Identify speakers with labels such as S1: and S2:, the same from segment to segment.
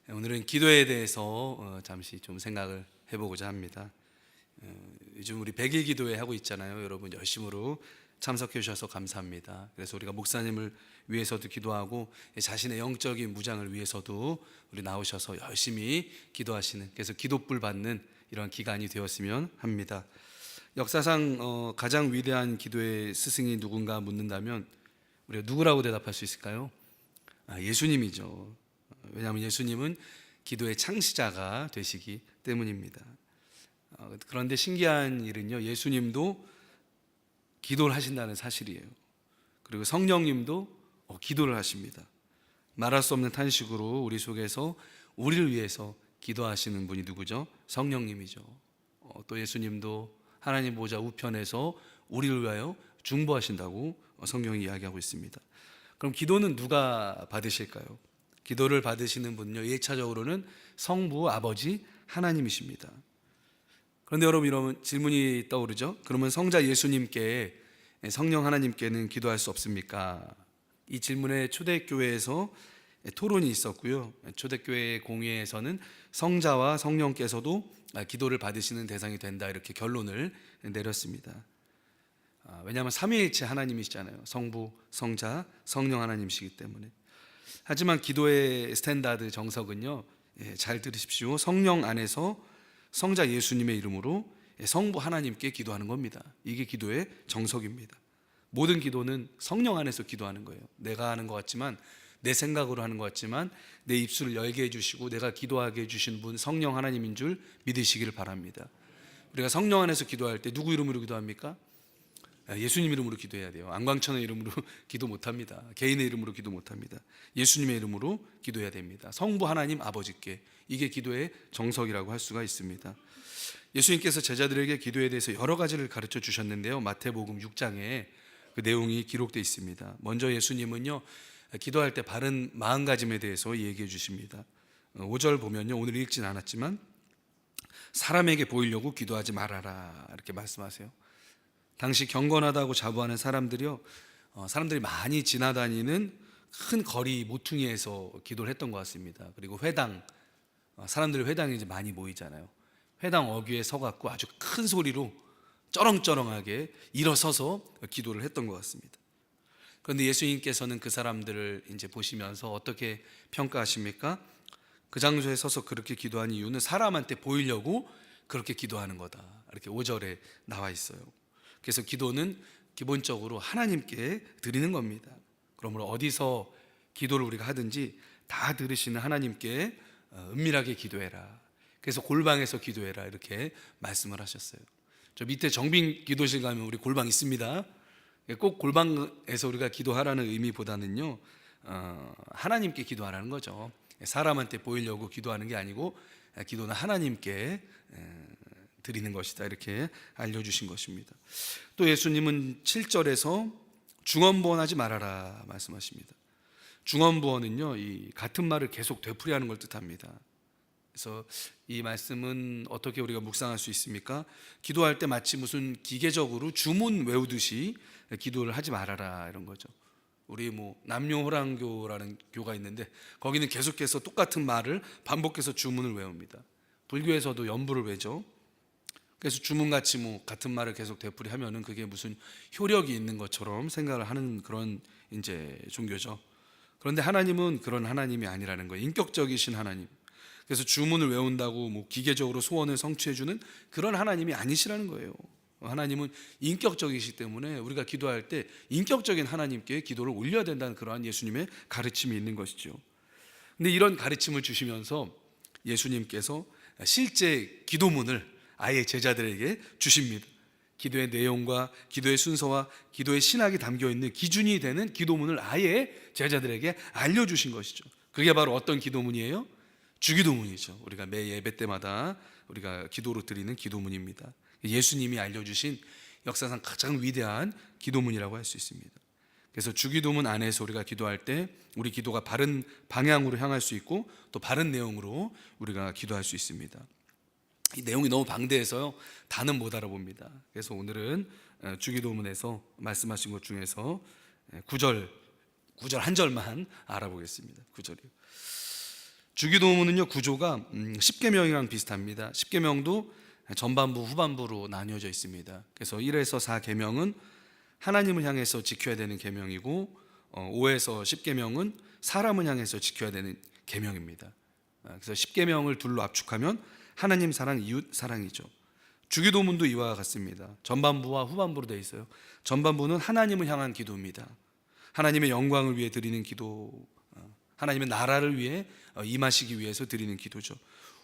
S1: 오늘은 기도에 대해서 잠시 좀 생각을 해보고자 합니다. 요즘 우리 100일 기도회 하고 있잖아요. 여러분 열심으로 참석해 주셔서 감사합니다. 그래서 우리가 목사님을 위해서도 기도하고 자신의 영적인 무장을 위해서도 우리 나오셔서 열심히 기도하시는, 그래서 기도불 받는 이런 기간이 되었으면 합니다. 역사상 가장 위대한 기도의 스승이 누군가 묻는다면 우리가 누구라고 대답할 수 있을까요? 예수님이죠. 왜냐하면 예수님은 기도의 창시자가 되시기 때문입니다. 그런데 신기한 일은요, 예수님도 기도를 하신다는 사실이에요. 그리고 성령님도 기도를 하십니다. 말할 수 없는 탄식으로 우리 속에서 우리를 위해서 기도하시는 분이 누구죠? 성령님이죠. 또 예수님도 하나님 보좌 우편에서 우리를 위하여 중보하신다고 성경이 이야기하고 있습니다. 그럼 기도는 누가 받으실까요? 기도를 받으시는 분은요, 1차적으로는 성부 아버지 하나님이십니다. 그런데 여러분, 이런 질문이 떠오르죠? 그러면 성자 예수님께, 성령 하나님께는 기도할 수 없습니까? 이 질문에 초대교회에서 토론이 있었고요, 초대교회 공회에서는 성자와 성령께서도 기도를 받으시는 대상이 된다, 이렇게 결론을 내렸습니다. 왜냐하면 삼위일체 하나님이시잖아요. 성부, 성자, 성령 하나님이시기 때문에. 하지만 기도의 스탠다드 정석은요, 잘 들으십시오. 성령 안에서 성자 예수님의 이름으로 성부 하나님께 기도하는 겁니다. 이게 기도의 정석입니다. 모든 기도는 성령 안에서 기도하는 거예요. 내가 하는 것 같지만, 내 생각으로 하는 것 같지만 내 입술을 열게 해주시고 내가 기도하게 해주신 분 성령 하나님인 줄 믿으시기를 바랍니다. 우리가 성령 안에서 기도할 때 누구 이름으로 기도합니까? 예수님 이름으로 기도해야 돼요. 안광천의 이름으로 기도 못합니다. 개인의 이름으로 기도 못합니다. 예수님의 이름으로 기도해야 됩니다. 성부 하나님 아버지께. 이게 기도의 정석이라고 할 수가 있습니다. 예수님께서 제자들에게 기도에 대해서 여러 가지를 가르쳐 주셨는데요, 마태복음 6장에 그 내용이 기록되어 있습니다. 먼저 예수님은요, 기도할 때 바른 마음가짐에 대해서 얘기해 주십니다. 5절 보면요, 오늘 읽진 않았지만 사람에게 보이려고 기도하지 말아라, 이렇게 말씀하세요. 당시 경건하다고 자부하는 사람들이요, 사람들이 많이 지나다니는 큰 거리 모퉁이에서 기도를 했던 것 같습니다. 그리고 회당, 사람들이 회당에 이제 많이 모이잖아요. 회당 어귀에 서갖고 아주 큰 소리로 쩌렁쩌렁하게 일어서서 기도를 했던 것 같습니다. 그런데 예수님께서는 그 사람들을 이제 보시면서 어떻게 평가하십니까? 그 장소에 서서 그렇게 기도한 이유는 사람한테 보이려고 그렇게 기도하는 거다, 이렇게 5절에 나와 있어요. 그래서 기도는 기본적으로 하나님께 드리는 겁니다. 그러므로 어디서 기도를 우리가 하든지 다 들으시는 하나님께 은밀하게 기도해라. 그래서 골방에서 기도해라, 이렇게 말씀을 하셨어요. 저 밑에 정빈 기도실 가면 우리 골방 있습니다. 꼭 골방에서 우리가 기도하라는 의미보다는요, 하나님께 기도하라는 거죠. 사람한테 보이려고 기도하는 게 아니고 기도는 하나님께 드리는 것이다, 이렇게 알려주신 것입니다. 또 예수님은 7절에서 중언부언하지 말아라 말씀하십니다. 중언부언은요, 이 같은 말을 계속 되풀이하는 걸 뜻합니다. 그래서 이 말씀은 어떻게 우리가 묵상할 수 있습니까? 기도할 때 마치 무슨 기계적으로 주문 외우듯이 기도를 하지 말아라, 이런 거죠. 우리 남녀호랑교라는 교가 있는데 거기는 계속해서 똑같은 말을 반복해서 주문을 외웁니다. 불교에서도 연부를 외죠. 그래서 주문같이 같은 말을 계속 되풀이하면은 그게 무슨 효력이 있는 것처럼 생각을 하는 그런 이제 종교죠. 그런데 하나님은 그런 하나님이 아니라는 거예요. 인격적이신 하나님. 그래서 주문을 외운다고 기계적으로 소원을 성취해주는 그런 하나님이 아니시라는 거예요. 하나님은 인격적이시기 때문에 우리가 기도할 때 인격적인 하나님께 기도를 올려야 된다는 그러한 예수님의 가르침이 있는 것이죠. 근데 이런 가르침을 주시면서 예수님께서 실제 기도문을 아예 제자들에게 주십니다. 기도의 내용과 기도의 순서와 기도의 신학이 담겨있는 기준이 되는 기도문을 아예 제자들에게 알려주신 것이죠. 그게 바로 어떤 기도문이에요? 주기도문이죠. 우리가 매 예배 때마다 우리가 기도로 드리는 기도문입니다. 예수님이 알려주신 역사상 가장 위대한 기도문이라고 할 수 있습니다. 그래서 주기도문 안에서 우리가 기도할 때 우리 기도가 바른 방향으로 향할 수 있고 또 바른 내용으로 우리가 기도할 수 있습니다. 이 내용이 너무 방대해서요, 다는 못 알아봅니다. 그래서 오늘은 주기도문에서 말씀하신 것 중에서 9절 한 절만 알아보겠습니다. 9절이요. 주기도문은요 구조가 십계명이랑 비슷합니다. 십계명도 전반부 후반부로 나뉘어져 있습니다. 그래서 1에서 4계명은 하나님을 향해서 지켜야 되는 계명이고 5에서 10계명은 사람을 향해서 지켜야 되는 계명입니다. 그래서 10계명을 둘로 압축하면 하나님 사랑, 이웃 사랑이죠. 주기도문도 이와 같습니다. 전반부와 후반부로 되어 있어요. 전반부는 하나님을 향한 기도입니다. 하나님의 영광을 위해 드리는 기도, 하나님의 나라를 위해 임하시기 위해서 드리는 기도죠.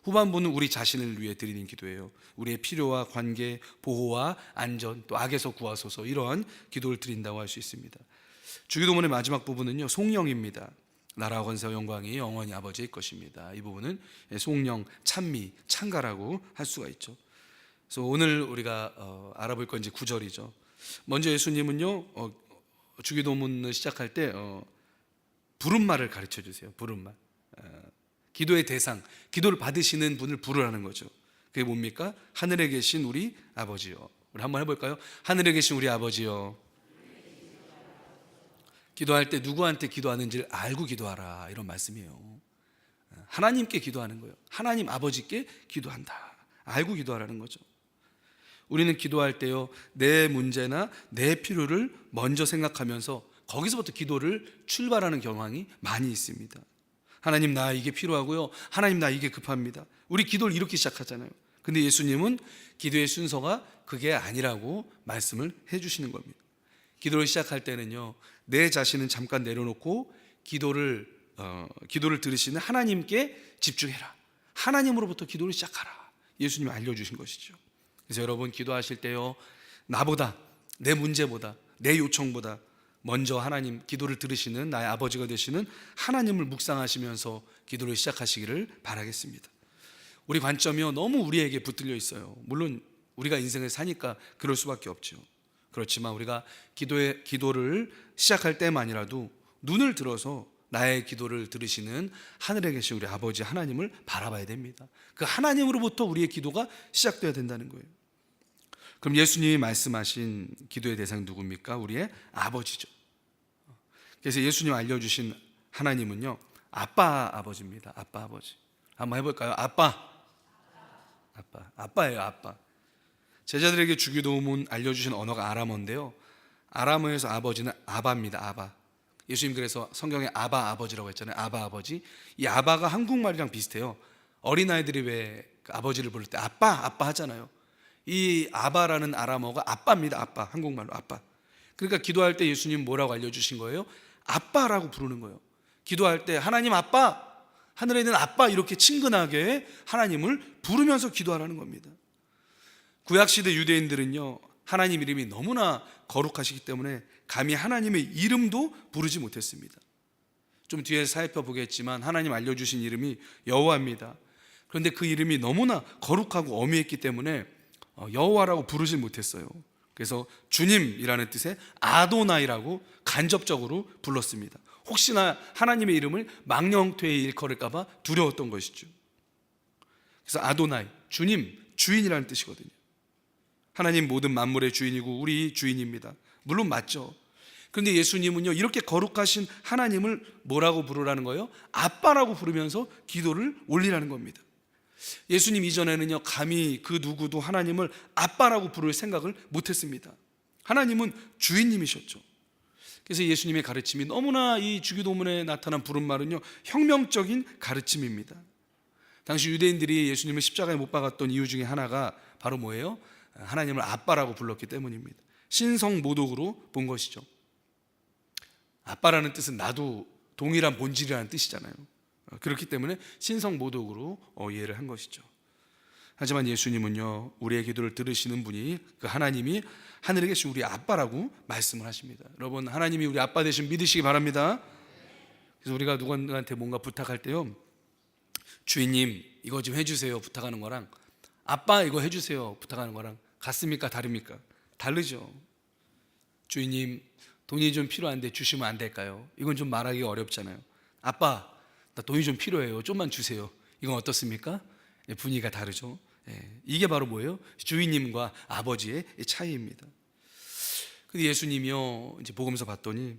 S1: 후반부는 우리 자신을 위해 드리는 기도예요. 우리의 필요와 관계, 보호와 안전, 또 악에서 구하소서, 이러한 기도를 드린다고 할 수 있습니다. 주기도문의 마지막 부분은요 송영입니다. 나라와 권세와 영광이 영원히 아버지의 것입니다. 이 부분은 송영, 찬미, 찬가라고 할 수가 있죠. 그래서 오늘 우리가 알아볼 건 이제 9절이죠. 먼저 예수님은요 주기도문을 시작할 때 부름말을 가르쳐 주세요. 부름말. 기도의 대상, 기도를 받으시는 분을 부르라는 거죠. 그게 뭡니까? 하늘에 계신 우리 아버지요. 우리 한번 해볼까요? 하늘에 계신 우리 아버지요. 기도할 때 누구한테 기도하는지를 알고 기도하라, 이런 말씀이에요. 하나님께 기도하는 거예요. 하나님 아버지께 기도한다, 알고 기도하라는 거죠. 우리는 기도할 때요 내 문제나 내 필요를 먼저 생각하면서 거기서부터 기도를 출발하는 경향이 많이 있습니다. 하나님 나 이게 필요하고요, 하나님 나 이게 급합니다. 우리 기도를 이렇게 시작하잖아요. 근데 예수님은 기도의 순서가 그게 아니라고 말씀을 해주시는 겁니다. 기도를 시작할 때는요 내 자신은 잠깐 내려놓고 기도를 들으시는 하나님께 집중해라, 하나님으로부터 기도를 시작하라, 예수님이 알려주신 것이죠. 그래서 여러분 기도하실 때요 나보다, 내 문제보다, 내 요청보다 먼저 하나님, 기도를 들으시는 나의 아버지가 되시는 하나님을 묵상하시면서 기도를 시작하시기를 바라겠습니다. 우리 관점이요 너무 우리에게 붙들려 있어요. 물론 우리가 인생을 사니까 그럴 수밖에 없죠. 그렇지만 우리가 기도를 시작할 때만이라도 눈을 들어서 나의 기도를 들으시는 하늘에 계신 우리 아버지 하나님을 바라봐야 됩니다. 그 하나님으로부터 우리의 기도가 시작돼야 된다는 거예요. 그럼 예수님이 말씀하신 기도의 대상이 누굽니까? 우리의 아버지죠. 그래서 예수님 알려주신 하나님은요 아빠 아버지입니다. 아빠 아버지. 한번 해볼까요? 아빠예요. 아빠. 제자들에게 주기도문 알려주신 언어가 아람어인데요, 아람어에서 아버지는 아바입니다. 아바. 예수님 그래서 성경에 아바 아버지라고 했잖아요. 아바 아버지. 이 아바가 한국말이랑 비슷해요. 어린아이들이 왜 아버지를 부를 때 아빠 아빠 하잖아요. 이 아바라는 아람어가 아빠입니다. 아빠. 한국말로 아빠. 그러니까 기도할 때 예수님 뭐라고 알려주신 거예요? 아빠라고 부르는 거예요. 기도할 때 하나님 아빠, 하늘에 있는 아빠, 이렇게 친근하게 하나님을 부르면서 기도하라는 겁니다. 구약시대 유대인들은요 하나님 이름이 너무나 거룩하시기 때문에 감히 하나님의 이름도 부르지 못했습니다. 좀 뒤에 살펴보겠지만 하나님 알려주신 이름이 여호와입니다. 그런데 그 이름이 너무나 거룩하고 어미했기 때문에 여호와라고 부르지 못했어요. 그래서 주님이라는 뜻의 아도나이라고 간접적으로 불렀습니다. 혹시나 하나님의 이름을 망령되이 일컬을까 봐 두려웠던 것이죠. 그래서 아도나이, 주님, 주인이라는 뜻이거든요. 하나님 모든 만물의 주인이고 우리 주인입니다. 물론 맞죠. 그런데 예수님은요 이렇게 거룩하신 하나님을 뭐라고 부르라는 거예요? 아빠라고 부르면서 기도를 올리라는 겁니다. 예수님 이전에는요 감히 그 누구도 하나님을 아빠라고 부를 생각을 못했습니다. 하나님은 주인님이셨죠. 그래서 예수님의 가르침이 너무나 이 주기도문에 나타난 부름말은요 혁명적인 가르침입니다. 당시 유대인들이 예수님을 십자가에 못 박았던 이유 중에 하나가 바로 뭐예요? 하나님을 아빠라고 불렀기 때문입니다. 신성모독으로 본 것이죠. 아빠라는 뜻은 나도 동일한 본질이라는 뜻이잖아요. 그렇기 때문에 신성모독으로 이해를 한 것이죠. 하지만 예수님은요 우리의 기도를 들으시는 분이, 그 하나님이 하늘에 계신 우리 아빠라고 말씀을 하십니다. 여러분 하나님이 우리 아빠 되신 믿으시기 바랍니다. 그래서 우리가 누구한테 뭔가 부탁할 때요 주인님 이거 좀 해주세요 부탁하는 거랑 아빠 이거 해주세요 부탁하는 거랑 같습니까? 다릅니까? 다르죠. 주인님 돈이 좀 필요한데 주시면 안 될까요? 이건 좀 말하기가 어렵잖아요. 아빠 나 돈이 좀 필요해요, 좀만 주세요. 이건 어떻습니까? 분위기가 다르죠. 이게 바로 뭐예요? 주인님과 아버지의 차이입니다. 근데 예수님이요 이제 복음서 봤더니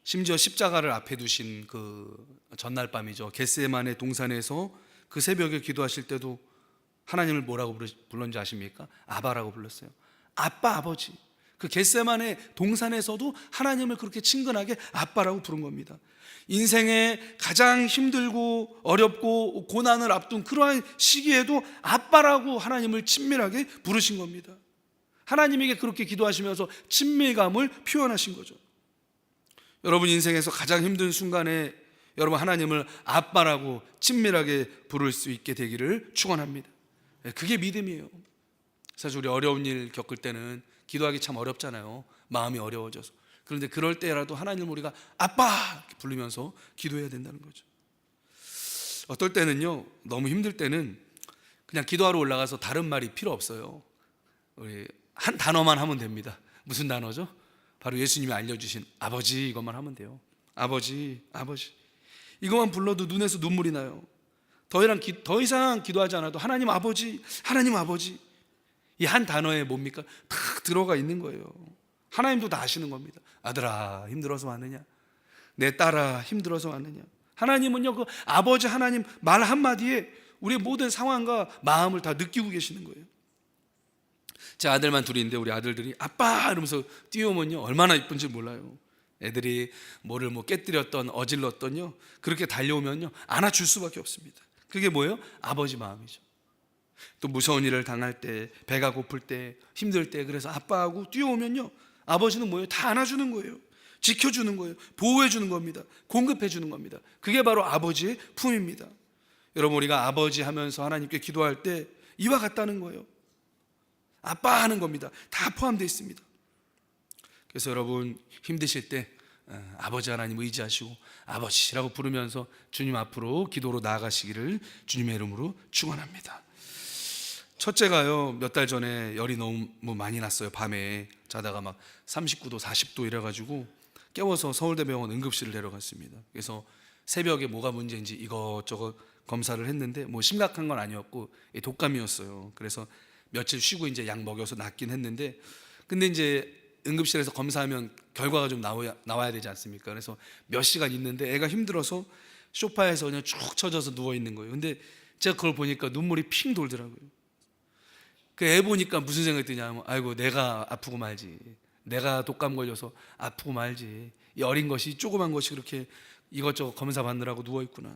S1: 심지어 십자가를 앞에 두신 그 전날 밤이죠. 겟세마네 동산에서 그 새벽에 기도하실 때도 하나님을 뭐라고 불렀는지 아십니까? 아바라고 불렀어요. 아빠, 아버지. 그 겟세마네 동산에서도 하나님을 그렇게 친근하게 아빠라고 부른 겁니다. 인생에 가장 힘들고 어렵고 고난을 앞둔 그러한 시기에도 아빠라고 하나님을 친밀하게 부르신 겁니다. 하나님에게 그렇게 기도하시면서 친밀감을 표현하신 거죠. 여러분 인생에서 가장 힘든 순간에 여러분 하나님을 아빠라고 친밀하게 부를 수 있게 되기를 축원합니다. 그게 믿음이에요. 사실 우리 어려운 일 겪을 때는 기도하기 참 어렵잖아요. 마음이 어려워져서. 그런데 그럴 때라도 하나님을 우리가 아빠 이렇게 부르면서 기도해야 된다는 거죠. 어떨 때는요, 너무 힘들 때는 그냥 기도하러 올라가서 다른 말이 필요 없어요. 우리 한 단어만 하면 됩니다. 무슨 단어죠? 바로 예수님이 알려주신 아버지, 이것만 하면 돼요. 아버지, 아버지. 이것만 불러도 눈에서 눈물이 나요. 더 이상 기도하지 않아도 하나님 아버지, 하나님 아버지. 이 한 단어에 뭡니까? 다 들어가 있는 거예요. 하나님도 다 아시는 겁니다. 아들아, 힘들어서 왔느냐? 내 딸아, 힘들어서 왔느냐? 하나님은요, 그 아버지 하나님 말 한마디에 우리의 모든 상황과 마음을 다 느끼고 계시는 거예요. 제 아들만 둘인데 우리 아들들이 아빠 이러면서 뛰어오면요, 얼마나 이쁜지 몰라요. 애들이 뭐를 깨뜨렸던 어질렀던요, 그렇게 달려오면요 안아줄 수밖에 없습니다. 그게 뭐예요? 아버지 마음이죠. 또 무서운 일을 당할 때, 배가 고플 때, 힘들 때, 그래서 아빠하고 뛰어오면요, 아버지는 뭐예요? 다 안아주는 거예요. 지켜주는 거예요. 보호해주는 겁니다. 공급해주는 겁니다. 그게 바로 아버지의 품입니다. 여러분, 우리가 아버지 하면서 하나님께 기도할 때 이와 같다는 거예요. 아빠 하는 겁니다. 다 포함되어 있습니다. 그래서 여러분 힘드실 때 아버지 하나님 의지하시고 아버지라고 부르면서 주님 앞으로 기도로 나아가시기를 주님의 이름으로 축원합니다. 첫째가요, 몇 달 전에 열이 너무 많이 났어요. 밤에 자다가 막 39도 40도 이래가지고 깨워서 서울대병원 응급실을 데려갔습니다. 그래서 새벽에 뭐가 문제인지 이것저것 검사를 했는데 뭐 심각한 건 아니었고 독감이었어요. 그래서 며칠 쉬고 이제 약 먹여서 낫긴 했는데, 근데 이제 응급실에서 검사하면 결과가 좀 나와야 되지 않습니까? 그래서 몇 시간 있는데 애가 힘들어서 소파에서 그냥 쭉 처져서 누워 있는 거예요. 근데 제가 그걸 보니까 눈물이 핑 돌더라고요. 그 애 보니까 무슨 생각이 드냐면, 아이고 내가 아프고 말지, 내가 독감 걸려서 아프고 말지, 이 어린 것이, 조그만 것이 그렇게 이것저것 검사 받느라고 누워 있구나.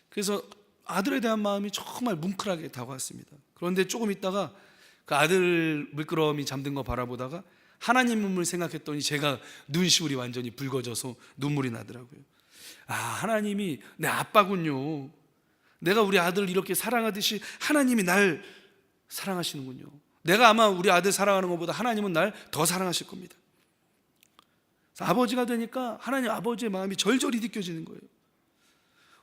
S1: 그래서 아들에 대한 마음이 정말 뭉클하게 다가왔습니다. 그런데 조금 있다가 그 아들 물끄러미 잠든 거 바라보다가 하나님을 생각했더니 제가 눈시울이 완전히 붉어져서 눈물이 나더라고요. 아, 하나님이 내 아빠군요. 내가 우리 아들을 이렇게 사랑하듯이 하나님이 날 사랑하시는군요. 내가 아마 우리 아들 사랑하는 것보다 하나님은 날 더 사랑하실 겁니다. 아버지가 되니까 하나님 아버지의 마음이 절절히 느껴지는 거예요.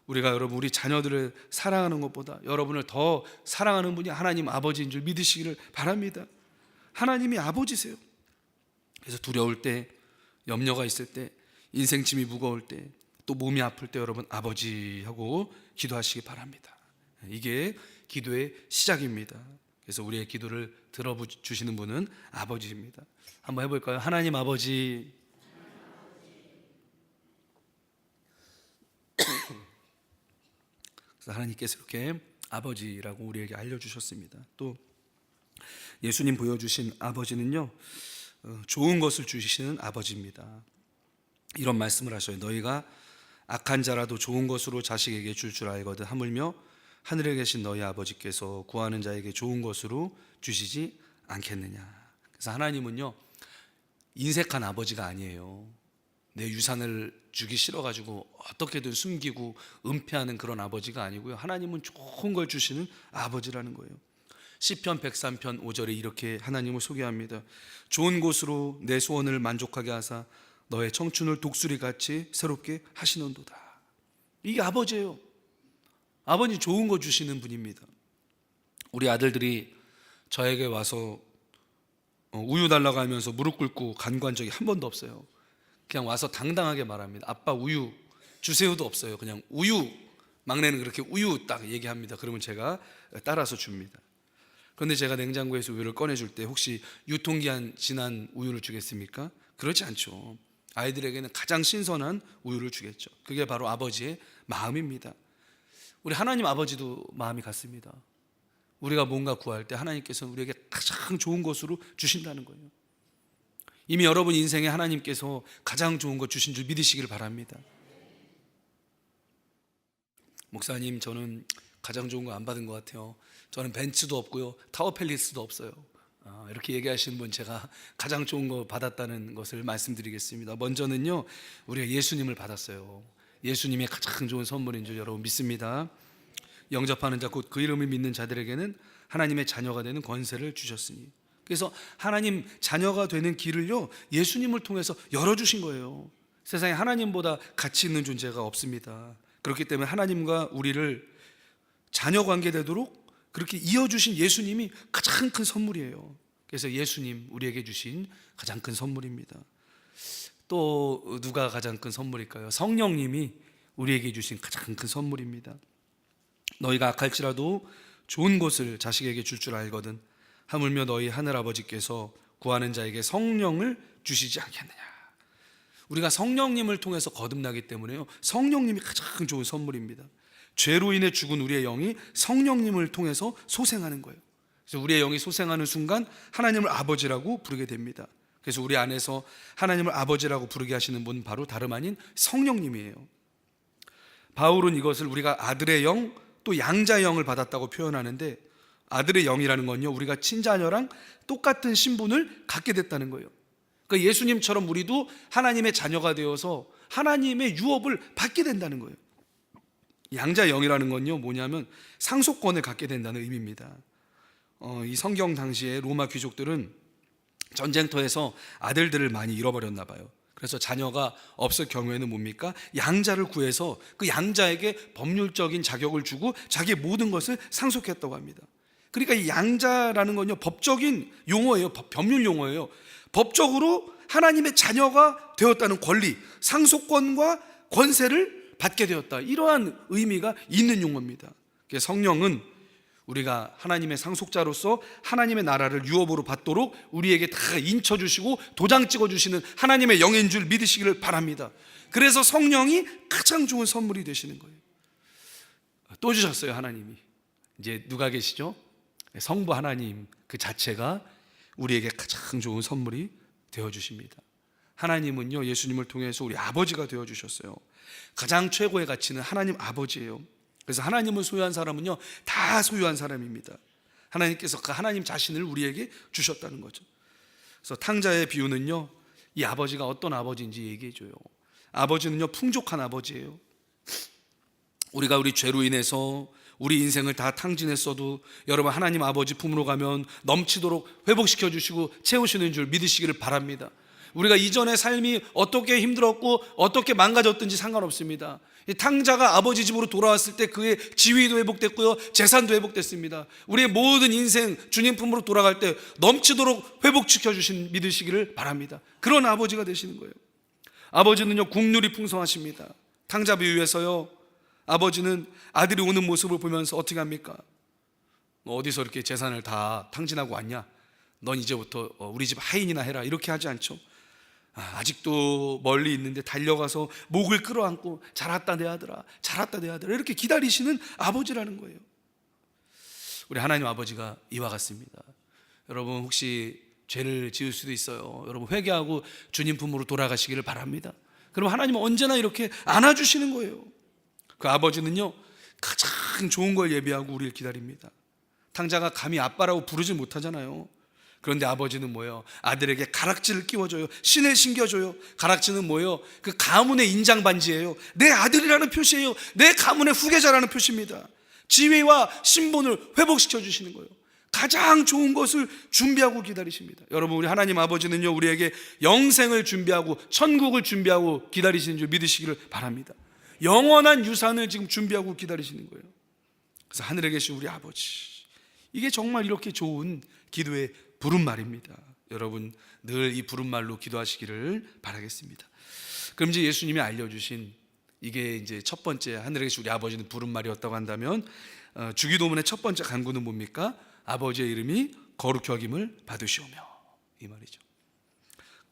S1: 우리가 여러분 우리 자녀들을 사랑하는 것보다 여러분을 더 사랑하는 분이 하나님 아버지인 줄 믿으시기를 바랍니다. 하나님이 아버지세요. 그래서 두려울 때, 염려가 있을 때, 인생 짐이 무거울 때, 또 몸이 아플 때 여러분 아버지 하고 기도하시기 바랍니다. 이게 기도의 시작입니다. 그래서 우리의 기도를 들어주시는 분은 아버지입니다. 한번 해볼까요? 하나님 아버지. 그래서 하나님께서 이렇게 아버지라고 우리에게 알려주셨습니다. 또 예수님 보여주신 아버지는요, 좋은 것을 주시는 아버지입니다. 이런 말씀을 하셔요. 너희가 악한 자라도 좋은 것으로 자식에게 줄 알거든 하물며 하늘에 계신 너희 아버지께서 구하는 자에게 좋은 것으로 주시지 않겠느냐. 그래서 하나님은요, 인색한 아버지가 아니에요. 내 유산을 주기 싫어가지고 어떻게든 숨기고 은폐하는 그런 아버지가 아니고요, 하나님은 좋은 걸 주시는 아버지라는 거예요. 시편 103편 5절에 이렇게 하나님을 소개합니다. 좋은 곳으로 내 소원을 만족하게 하사 너의 청춘을 독수리같이 새롭게 하시는도다. 이게 아버지예요. 아버지 좋은 거 주시는 분입니다. 우리 아들들이 저에게 와서 우유 달라고 하면서 무릎 꿇고 간구한 적이 한 번도 없어요. 그냥 와서 당당하게 말합니다. 아빠 우유 주세요도 없어요. 그냥 우유, 막내는 그렇게 우유 딱 얘기합니다. 그러면 제가 따라서 줍니다. 그런데 제가 냉장고에서 우유를 꺼내줄 때 혹시 유통기한 지난 우유를 주겠습니까? 그렇지 않죠. 아이들에게는 가장 신선한 우유를 주겠죠. 그게 바로 아버지의 마음입니다. 우리 하나님 아버지도 마음이 같습니다. 우리가 뭔가 구할 때 하나님께서 우리에게 가장 좋은 것으로 주신다는 거예요. 이미 여러분 인생에 하나님께서 가장 좋은 것 주신 줄 믿으시길 바랍니다. 목사님, 저는 가장 좋은 거 안 받은 것 같아요. 저는 벤츠도 없고요, 타워 팰리스도 없어요. 이렇게 얘기하시는 분, 제가 가장 좋은 거 받았다는 것을 말씀드리겠습니다. 먼저는요, 우리가 예수님을 받았어요. 예수님이 가장 좋은 선물인 줄 여러분 믿습니다. 영접하는 자, 곧 그 이름을 믿는 자들에게는 하나님의 자녀가 되는 권세를 주셨으니. 그래서 하나님 자녀가 되는 길을요, 예수님을 통해서 열어주신 거예요. 세상에 하나님보다 가치 있는 존재가 없습니다. 그렇기 때문에 하나님과 우리를 자녀 관계 되도록 그렇게 이어주신 예수님이 가장 큰 선물이에요. 그래서 예수님 우리에게 주신 가장 큰 선물입니다. 또 누가 가장 큰 선물일까요? 성령님이 우리에게 주신 가장 큰 선물입니다. 너희가 악할지라도 좋은 것을 자식에게 줄 줄 알거든 하물며 너희 하늘아버지께서 구하는 자에게 성령을 주시지 않겠느냐. 우리가 성령님을 통해서 거듭나기 때문에요, 성령님이 가장 좋은 선물입니다. 죄로 인해 죽은 우리의 영이 성령님을 통해서 소생하는 거예요. 그래서 우리의 영이 소생하는 순간 하나님을 아버지라고 부르게 됩니다. 그래서 우리 안에서 하나님을 아버지라고 부르게 하시는 분, 바로 다름 아닌 성령님이에요. 바울은 이것을 우리가 아들의 영, 또 양자의 영을 받았다고 표현하는데, 아들의 영이라는 건요, 우리가 친자녀랑 똑같은 신분을 갖게 됐다는 거예요. 그러니까 예수님처럼 우리도 하나님의 자녀가 되어서 하나님의 유업을 받게 된다는 거예요. 양자의 영이라는 건요, 뭐냐면 상속권을 갖게 된다는 의미입니다. 이 성경 당시에 로마 귀족들은 전쟁터에서 아들들을 많이 잃어버렸나 봐요. 그래서 자녀가 없을 경우에는 뭡니까? 양자를 구해서 그 양자에게 법률적인 자격을 주고 자기의 모든 것을 상속했다고 합니다. 그러니까 이 양자라는 건요, 법적인 용어예요. 법률 용어예요. 법적으로 하나님의 자녀가 되었다는 권리, 상속권과 권세를 받게 되었다, 이러한 의미가 있는 용어입니다. 성령은 우리가 하나님의 상속자로서 하나님의 나라를 유업으로 받도록 우리에게 다 인쳐주시고 도장 찍어주시는 하나님의 영인 줄 믿으시기를 바랍니다. 그래서 성령이 가장 좋은 선물이 되시는 거예요. 또 주셨어요, 하나님이. 이제 누가 계시죠? 성부 하나님 그 자체가 우리에게 가장 좋은 선물이 되어주십니다. 하나님은요, 예수님을 통해서 우리 아버지가 되어주셨어요. 가장 최고의 가치는 하나님 아버지예요. 그래서 하나님을 소유한 사람은요, 다 소유한 사람입니다. 하나님께서 그 하나님 자신을 우리에게 주셨다는 거죠. 그래서 탕자의 비유는요, 이 아버지가 어떤 아버지인지 얘기해줘요. 아버지는요, 풍족한 아버지예요. 우리가 우리 죄로 인해서 우리 인생을 다 탕진했어도 여러분, 하나님 아버지 품으로 가면 넘치도록 회복시켜 주시고 채우시는 줄 믿으시기를 바랍니다. 우리가 이전의 삶이 어떻게 힘들었고 어떻게 망가졌든지 상관없습니다. 이 탕자가 아버지 집으로 돌아왔을 때 그의 지위도 회복됐고요, 재산도 회복됐습니다. 우리의 모든 인생 주님 품으로 돌아갈 때 넘치도록 회복시켜 주신 믿으시기를 바랍니다. 그런 아버지가 되시는 거예요. 아버지는요, 국률이 풍성하십니다. 탕자 비유에서요, 아버지는 아들이 오는 모습을 보면서 어떻게 합니까? 너 어디서 이렇게 재산을 다 탕진하고 왔냐? 넌 이제부터 우리 집 하인이나 해라, 이렇게 하지 않죠. 아직도 멀리 있는데 달려가서 목을 끌어안고 잘 왔다 내 아들아, 잘 왔다 내 아들아, 이렇게 기다리시는 아버지라는 거예요. 우리 하나님 아버지가 이와 같습니다. 여러분, 혹시 죄를 지을 수도 있어요. 여러분, 회개하고 주님 품으로 돌아가시기를 바랍니다. 그럼 하나님은 언제나 이렇게 안아주시는 거예요. 그 아버지는요, 가장 좋은 걸 예비하고 우리를 기다립니다. 탕자가 감히 아빠라고 부르지 못하잖아요. 그런데 아버지는 뭐예요? 아들에게 가락지를 끼워줘요. 신을 신겨줘요. 가락지는 뭐예요? 그 가문의 인장반지예요. 내 아들이라는 표시예요. 내 가문의 후계자라는 표시입니다. 지위와 신분을 회복시켜 주시는 거예요. 가장 좋은 것을 준비하고 기다리십니다. 여러분, 우리 하나님 아버지는요, 우리에게 영생을 준비하고 천국을 준비하고 기다리시는 줄 믿으시기를 바랍니다. 영원한 유산을 지금 준비하고 기다리시는 거예요. 그래서 하늘에 계신 우리 아버지, 이게 정말 이렇게 좋은 기도의 부른말입니다. 여러분, 늘 이 부른말로 기도하시기를 바라겠습니다. 그럼 이제 예수님이 알려주신 이게 이제 첫 번째 하늘에 계신 우리 아버지는 부른말이었다고 한다면, 주기도문의 첫 번째 간구는 뭡니까? 아버지의 이름이 거룩히 여김을 받으시오며, 이 말이죠.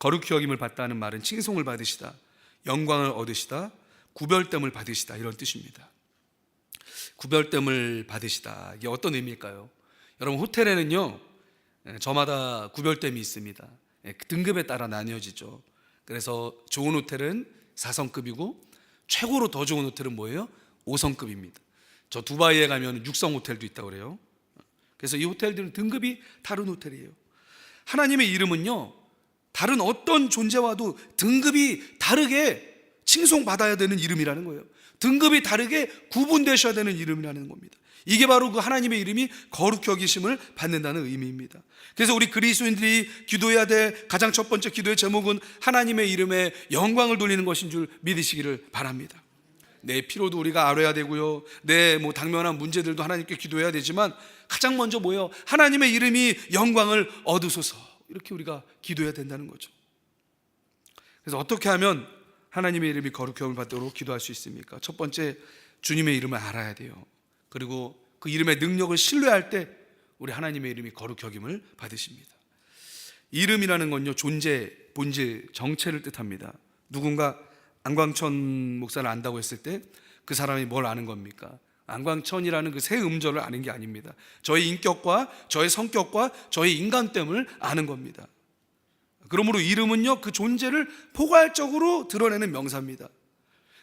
S1: 거룩히 여김을 받다는 말은 칭송을 받으시다, 영광을 얻으시다, 구별됨을 받으시다, 이런 뜻입니다. 구별됨을 받으시다, 이게 어떤 의미일까요? 여러분, 호텔에는요 저마다 구별됨이 있습니다. 등급에 따라 나뉘어지죠. 그래서 좋은 호텔은 4성급이고 최고로 더 좋은 호텔은 뭐예요? 5성급입니다. 저 두바이에 가면 6성 호텔도 있다고 그래요. 그래서 이 호텔들은 등급이 다른 호텔이에요. 하나님의 이름은요 다른 어떤 존재와도 등급이 다르게 칭송받아야 되는 이름이라는 거예요. 등급이 다르게 구분되셔야 되는 이름이라는 겁니다. 이게 바로 그 하나님의 이름이 거룩히 여기심을 받는다는 의미입니다. 그래서 우리 그리스도인들이 기도해야 될 가장 첫 번째 기도의 제목은 하나님의 이름에 영광을 돌리는 것인 줄 믿으시기를 바랍니다. 내 피로도 우리가 알아야 되고요, 내 당면한 문제들도 하나님께 기도해야 되지만 가장 먼저 뭐예요? 하나님의 이름이 영광을 얻으소서, 이렇게 우리가 기도해야 된다는 거죠. 그래서 어떻게 하면 하나님의 이름이 거룩히 여김을 받도록 기도할 수 있습니까? 첫 번째, 주님의 이름을 알아야 돼요. 그리고 그 이름의 능력을 신뢰할 때 우리 하나님의 이름이 거룩히 여김을 받으십니다. 이름이라는 건요 존재, 본질, 정체를 뜻합니다. 누군가 안광천 목사를 안다고 했을 때 그 사람이 뭘 아는 겁니까? 안광천이라는 그 세 음절을 아는 게 아닙니다. 저의 인격과 저의 성격과 저의 인간됨을 아는 겁니다. 그러므로 이름은요 그 존재를 포괄적으로 드러내는 명사입니다.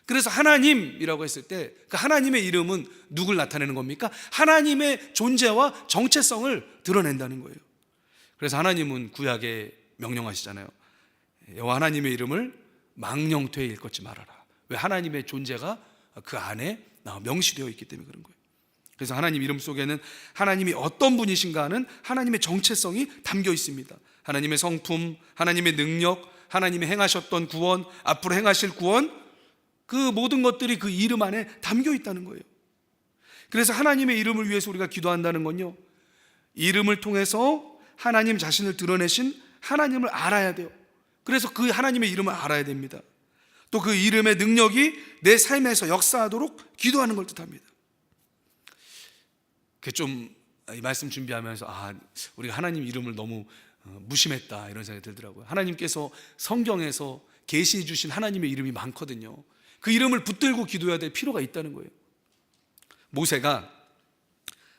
S1: 그래서 하나님이라고 했을 때 그 하나님의 이름은 누굴 나타내는 겁니까? 하나님의 존재와 정체성을 드러낸다는 거예요. 그래서 하나님은 구약에 명령하시잖아요. 여호와 하나님의 이름을 망령되이 일컫지 말아라. 왜? 하나님의 존재가 그 안에 명시되어 있기 때문에 그런 거예요. 그래서 하나님 이름 속에는 하나님이 어떤 분이신가 하는 하나님의 정체성이 담겨 있습니다. 하나님의 성품, 하나님의 능력, 하나님이 행하셨던 구원, 앞으로 행하실 구원, 그 모든 것들이 그 이름 안에 담겨 있다는 거예요. 그래서 하나님의 이름을 위해서 우리가 기도한다는 건요, 이름을 통해서 하나님 자신을 드러내신 하나님을 알아야 돼요. 그래서 그 하나님의 이름을 알아야 됩니다. 또 그 이름의 능력이 내 삶에서 역사하도록 기도하는 걸 뜻합니다. 이 말씀 준비하면서 우리가 하나님 이름을 너무 무심했다, 이런 생각이 들더라고요. 하나님께서 성경에서 계시해 주신 하나님의 이름이 많거든요. 그 이름을 붙들고 기도해야 될 필요가 있다는 거예요. 모세가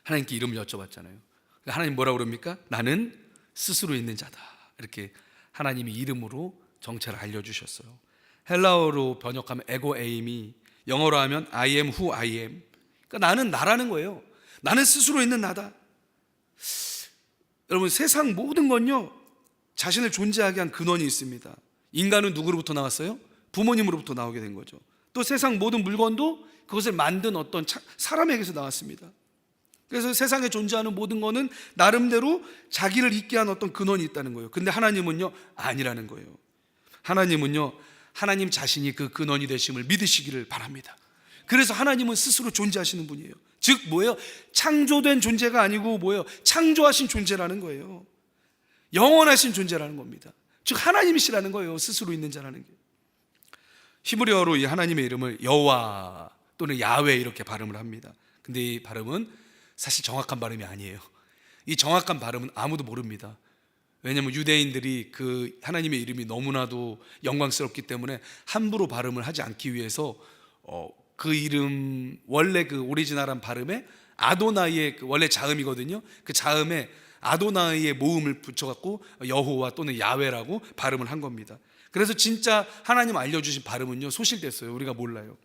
S1: 하나님께 이름을 여쭤봤잖아요. 하나님 뭐라고 그럽니까? 나는 스스로 있는 자다, 이렇게 하나님이 이름으로 정체를 알려주셨어요. 헬라어로 번역하면 에고 에임이, 영어로 하면 I am who I am. 그러니까 나는 나라는 거예요. 나는 스스로 있는 나다. 여러분, 세상 모든 건요 자신을 존재하게 한 근원이 있습니다. 인간은 누구로부터 나왔어요? 부모님으로부터 나오게 된 거죠. 또 세상 모든 물건도 그것을 만든 어떤 사람에게서 나왔습니다. 그래서 세상에 존재하는 모든 것은 나름대로 자기를 있게 한 어떤 근원이 있다는 거예요. 근데 하나님은요 아니라는 거예요. 하나님은요 하나님 자신이 그 근원이 되심을 믿으시기를 바랍니다. 그래서 하나님은 스스로 존재하시는 분이에요. 즉 뭐예요? 창조된 존재가 아니고 뭐예요? 창조하신 존재라는 거예요. 영원하신 존재라는 겁니다. 즉 하나님이시라는 거예요. 스스로 있는 자라는 게. 히브리어로 이 하나님의 이름을 여호와 또는 야훼 이렇게 발음을 합니다. 근데 이 발음은 사실 정확한 발음이 아니에요. 이 정확한 발음은 아무도 모릅니다. 왜냐하면 유대인들이 그 하나님의 이름이 너무나도 영광스럽기 때문에 함부로 발음을 하지 않기 위해서 그 이름 원래 그 오리지널한 발음에 아도나이의 그 원래 자음이거든요. 그 자음에 아도나이의 모음을 붙여갖고 여호와 또는 야훼라고 발음을 한 겁니다. 그래서 진짜 하나님 알려주신 발음은요 소실됐어요. 우리가 몰라요.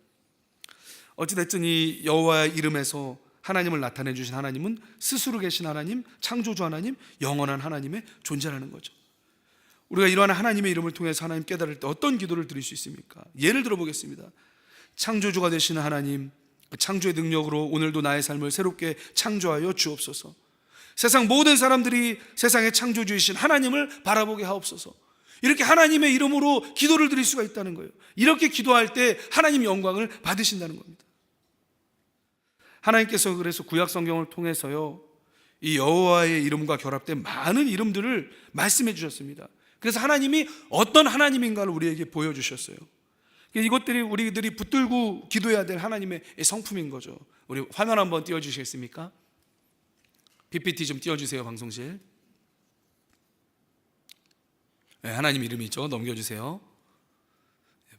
S1: 어찌됐든 이 여호와의 이름에서 하나님을 나타내 주신 하나님은 스스로 계신 하나님, 창조주 하나님, 영원한 하나님의 존재라는 거죠. 우리가 이러한 하나님의 이름을 통해서 하나님 깨달을 때 어떤 기도를 드릴 수 있습니까? 예를 들어 보겠습니다. 창조주가 되시는 하나님, 그 창조의 능력으로 오늘도 나의 삶을 새롭게 창조하여 주옵소서. 세상 모든 사람들이 세상의 창조주이신 하나님을 바라보게 하옵소서. 이렇게 하나님의 이름으로 기도를 드릴 수가 있다는 거예요. 이렇게 기도할 때 하나님 영광을 받으신다는 겁니다. 하나님께서 그래서 구약 성경을 통해서요 이 여호와의 이름과 결합된 많은 이름들을 말씀해 주셨습니다. 그래서 하나님이 어떤 하나님인가를 우리에게 보여주셨어요. 이것들이 우리들이 붙들고 기도해야 될 하나님의 성품인 거죠. 우리 화면 한번 띄워주시겠습니까? PPT 좀 띄워주세요, 방송실. 네, 하나님 이름이죠. 넘겨주세요.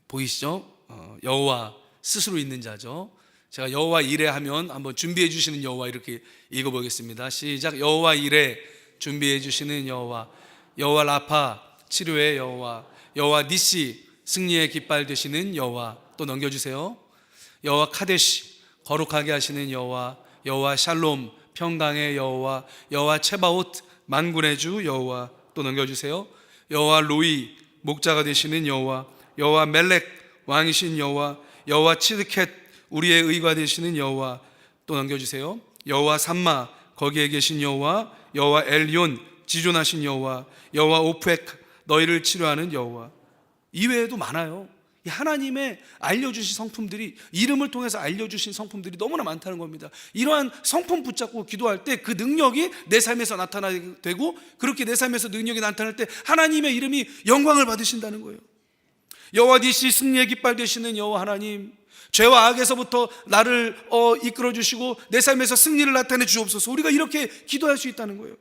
S1: 보이시죠? 여호와 스스로 있는 자죠. 제가 여호와 이레 하면 한번 준비해 주시는 여호와 이렇게 읽어보겠습니다. 시작. 여호와 이레, 준비해 주시는 여호와, 여호와 라파, 치료의 여호와, 여호와 니시, 승리의 깃발 되시는 여호와. 또 넘겨주세요. 여호와 카데시, 거룩하게 하시는 여호와, 여호와 샬롬, 평강의 여호와, 여호와 체바옷, 만군의 주 여호와. 또 넘겨주세요. 여호와 로이, 목자가 되시는 여호와, 여호와 멜렉, 왕이신 여호와, 여호와 치드켓, 우리의 의가 되시는 여호와. 또 넘겨주세요. 여호와 삼마, 거기에 계신 여호와, 여호와 엘리온, 지존하신 여호와, 여호와 오펙, 너희를 치료하는 여호와. 이외에도 많아요. 이 하나님의 알려주신 성품들이, 이름을 통해서 알려주신 성품들이 너무나 많다는 겁니다. 이러한 성품 붙잡고 기도할 때 그 능력이 내 삶에서 나타나게 되고, 그렇게 내 삶에서 능력이 나타날 때 하나님의 이름이 영광을 받으신다는 거예요. 여호와 니시, 승리의 깃발 되시는 여호와 하나님, 죄와 악에서부터 나를 이끌어 주시고 내 삶에서 승리를 나타내 주옵소서. 우리가 이렇게 기도할 수 있다는 거예요.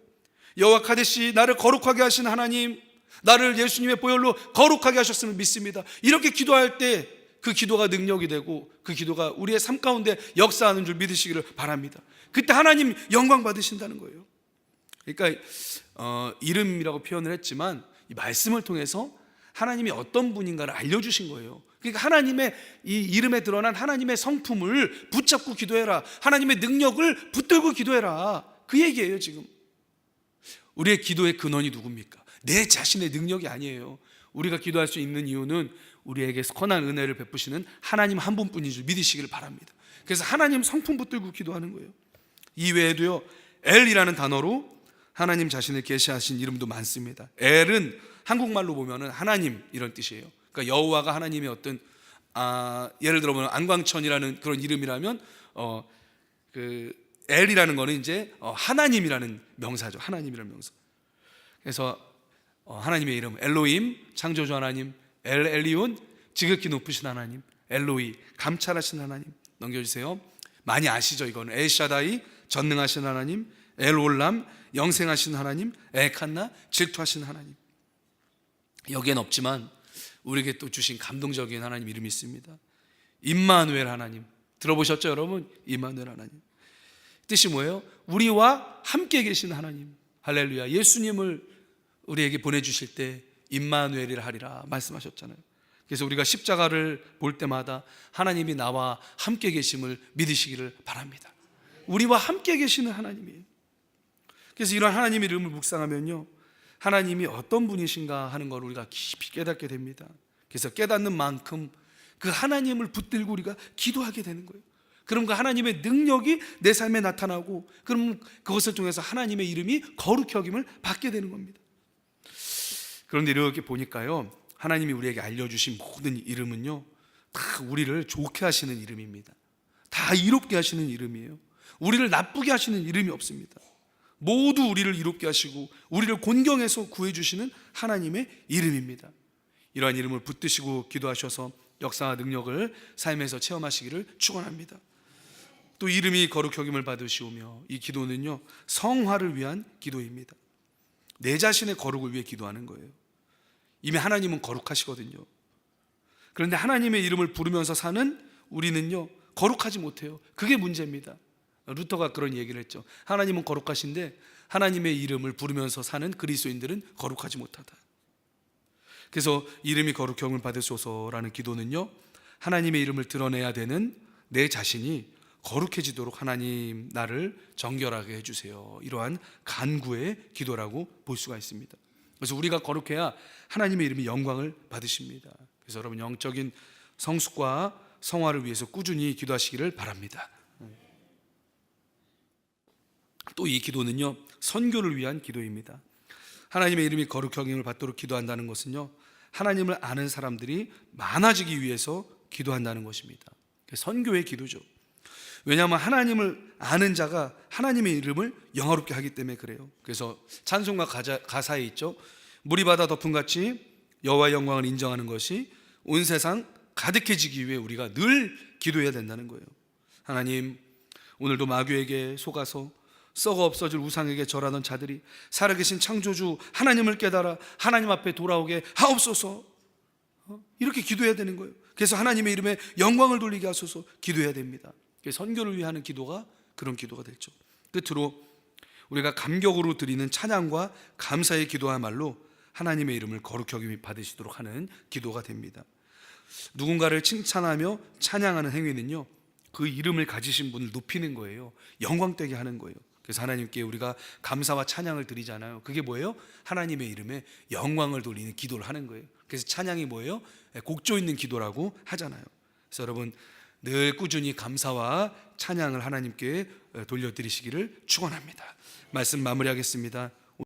S1: 여호와 카데시, 나를 거룩하게 하신 하나님, 나를 예수님의 보혈로 거룩하게 하셨음을 믿습니다. 이렇게 기도할 때 그 기도가 능력이 되고 그 기도가 우리의 삶 가운데 역사하는 줄 믿으시기를 바랍니다. 그때 하나님 영광 받으신다는 거예요. 그러니까 이름이라고 표현을 했지만 이 말씀을 통해서 하나님이 어떤 분인가를 알려주신 거예요. 그러니까 하나님의 이 이름에 드러난 하나님의 성품을 붙잡고 기도해라, 하나님의 능력을 붙들고 기도해라, 그 얘기예요. 지금 우리의 기도의 근원이 누굽니까? 내 자신의 능력이 아니에요. 우리가 기도할 수 있는 이유는 우리에게 선한 은혜를 베푸시는 하나님 한 분뿐인 줄 믿으시기를 바랍니다. 그래서 하나님 성품 붙들고 기도하는 거예요. 이외에도요, 엘이라는 단어로 하나님 자신을 계시하신 이름도 많습니다. 엘은 한국말로 보면은 하나님 이런 뜻이에요. 그러니까 여호와가 하나님의 어떤 예를 들어보면 안광천이라는 그런 이름이라면 그 엘이라는 거는 이제 하나님이라는 명사죠. 하나님이라는 명사. 그래서 하나님의 이름 엘로임, 창조주 하나님, 엘리온, 지극히 높으신 하나님, 엘로이, 감찰하신 하나님. 넘겨주세요. 많이 아시죠? 이거는 엘샤다이, 전능하신 하나님, 엘올람, 영생하신 하나님, 에칸나, 질투하신 하나님. 여기엔 없지만 우리에게 또 주신 감동적인 하나님 이름이 있습니다. 임마누엘 하나님. 들어보셨죠, 여러분? 임마누엘 하나님. 뜻이 뭐예요? 우리와 함께 계신 하나님. 할렐루야. 예수님을 우리에게 보내주실 때 임마누엘이라 하리라 말씀하셨잖아요. 그래서 우리가 십자가를 볼 때마다 하나님이 나와 함께 계심을 믿으시기를 바랍니다. 우리와 함께 계시는 하나님이에요. 그래서 이런 하나님의 이름을 묵상하면요, 하나님이 어떤 분이신가 하는 걸 우리가 깊이 깨닫게 됩니다. 그래서 깨닫는 만큼 그 하나님을 붙들고 우리가 기도하게 되는 거예요. 그럼 그 하나님의 능력이 내 삶에 나타나고, 그럼 그것을 통해서 하나님의 이름이 거룩히 여김을 받게 되는 겁니다. 그런데 이렇게 보니까요, 하나님이 우리에게 알려주신 모든 이름은요, 다 우리를 좋게 하시는 이름입니다. 다 이롭게 하시는 이름이에요. 우리를 나쁘게 하시는 이름이 없습니다. 모두 우리를 이롭게 하시고 우리를 곤경해서 구해주시는 하나님의 이름입니다. 이러한 이름을 붙드시고 기도하셔서 역사와 능력을 삶에서 체험하시기를 축원합니다. 또 이름이 거룩히 여김을 받으시오며, 이 기도는요, 성화를 위한 기도입니다. 내 자신의 거룩을 위해 기도하는 거예요. 이미 하나님은 거룩하시거든요. 그런데 하나님의 이름을 부르면서 사는 우리는요, 거룩하지 못해요. 그게 문제입니다. 루터가 그런 얘기를 했죠. 하나님은 거룩하신데 하나님의 이름을 부르면서 사는 그리스도인들은 거룩하지 못하다. 그래서 이름이 거룩히 여김을 받으소서라는 기도는요, 하나님의 이름을 드러내야 되는 내 자신이 거룩해지도록 하나님 나를 정결하게 해주세요, 이러한 간구의 기도라고 볼 수가 있습니다. 그래서 우리가 거룩해야 하나님의 이름이 영광을 받으십니다. 그래서 여러분, 영적인 성숙과 성화를 위해서 꾸준히 기도하시기를 바랍니다. 또 이 기도는요, 선교를 위한 기도입니다. 하나님의 이름이 거룩히 여김을 받도록 기도한다는 것은요, 하나님을 아는 사람들이 많아지기 위해서 기도한다는 것입니다. 선교의 기도죠. 왜냐하면 하나님을 아는 자가 하나님의 이름을 영화롭게 하기 때문에 그래요. 그래서 찬송가 가사에 있죠. 물이 바다 덮음같이 여호와의 영광을 인정하는 것이 온 세상 가득해지기 위해 우리가 늘 기도해야 된다는 거예요. 하나님, 오늘도 마귀에게 속아서 썩어 없어질 우상에게 절하던 자들이 살아계신 창조주 하나님을 깨달아 하나님 앞에 돌아오게 하옵소서. 이렇게 기도해야 되는 거예요. 그래서 하나님의 이름에 영광을 돌리게 하소서 기도해야 됩니다. 선교를 위하는 기도가 그런 기도가 되죠. 끝으로 우리가 감격으로 드리는 찬양과 감사의 기도야말로 하나님의 이름을 거룩히 여김 받으시도록 하는 기도가 됩니다. 누군가를 칭찬하며 찬양하는 행위는요, 그 이름을 가지신 분을 높이는 거예요. 영광되게 하는 거예요. 그래서 하나님께 우리가 감사와 찬양을 드리잖아요. 그게 뭐예요? 하나님의 이름에 영광을 돌리는 기도를 하는 거예요. 그래서 찬양이 뭐예요? 곡조 있는 기도라고 하잖아요. 그래서 여러분 늘 꾸준히 감사와 찬양을 하나님께 돌려드리시기를 축원합니다. 말씀 마무리하겠습니다.